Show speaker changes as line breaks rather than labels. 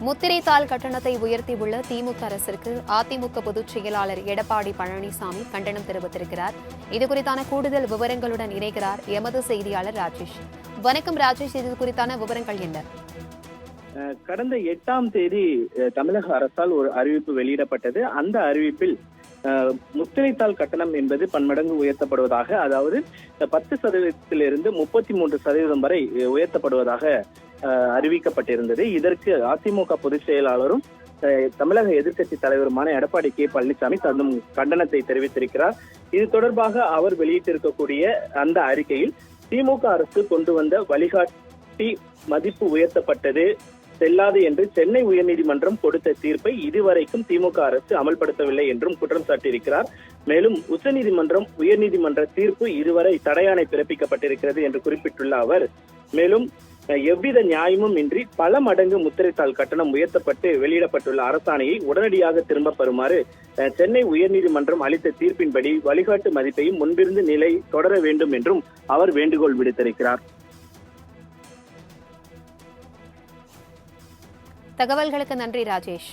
முத்திரை தாள் கட்டணத்தை உயர்த்தியுள்ள திமுக அரசிற்கு அதிமுக பொதுச் செயலாளர் எடப்பாடி பழனிசாமி கண்டனம் தெரிவித்திருக்கிறார். இதுகுறித்தான கூடுதல் விவரங்களுடன் இணைகிறார் எமது செய்தியாளர் ராஜேஷ். வணக்கம் ராஜேஷ், இது குறித்தான விவரங்கள் என்ன?
கடந்த 8ஆம் தேதி தமிழக அரசால் ஒரு அறிவிப்பு வெளியிடப்பட்டது. அந்த அறிவிப்பில் முத்திரைத்தாள் கட்டணம் என்பது பன்மடங்கு உயர்த்தப்படுவதாக, அதாவது 10% 33% வரை உயர்த்தப்படுவதாக அறிவிக்கப்பட்டிருந்தது. இதற்கு அதிமுக பொதுச் செயலாளரும் தமிழக எதிர்க்கட்சி தலைவருமான எடப்பாடி பழனிசாமி தன்னும் கண்டனத்தை தெரிவித்திருக்கிறார். இது தொடர்பாக அவர் வெளியிட்டிருக்கக்கூடிய அந்த அறிக்கையில் திமுக அரசு கொண்டு வந்த வழிகாட்டி மதிப்பு உயர்த்தப்பட்டது செல்லாது என்று சென்னை உயர்நீதிமன்றம் கொடுத்த தீர்ப்பை இதுவரைக்கும் திமுக அரசு அமல்படுத்தவில்லை என்றும் குற்றம் சாட்டியிருக்கிறார். மேலும் உச்சநீதிமன்றம் உயர்நீதிமன்ற தீர்ப்பு இதுவரை தடையாணை பிறப்பிக்கப்பட்டிருக்கிறது என்று குறிப்பிட்டுள்ள அவர், மேலும் எவ்வித நியாயமும் இன்றி பல மடங்கு முத்திரைத்தாள் கட்டணம் உயர்த்தப்பட்டு வெளியிடப்பட்டுள்ள அரசாணையை உடனடியாக திரும்ப பெறுமாறு சென்னை உயர்நீதிமன்றம் அளித்த தீர்ப்பின்படி வழிகாட்டு மதிப்பையும் முன்பிருந்து நிலை தொடர வேண்டும் என்றும் அவர் வேண்டுகோள் விடுத்திருக்கிறார்.
தகவல்களுக்கு நன்றி ராஜேஷ்.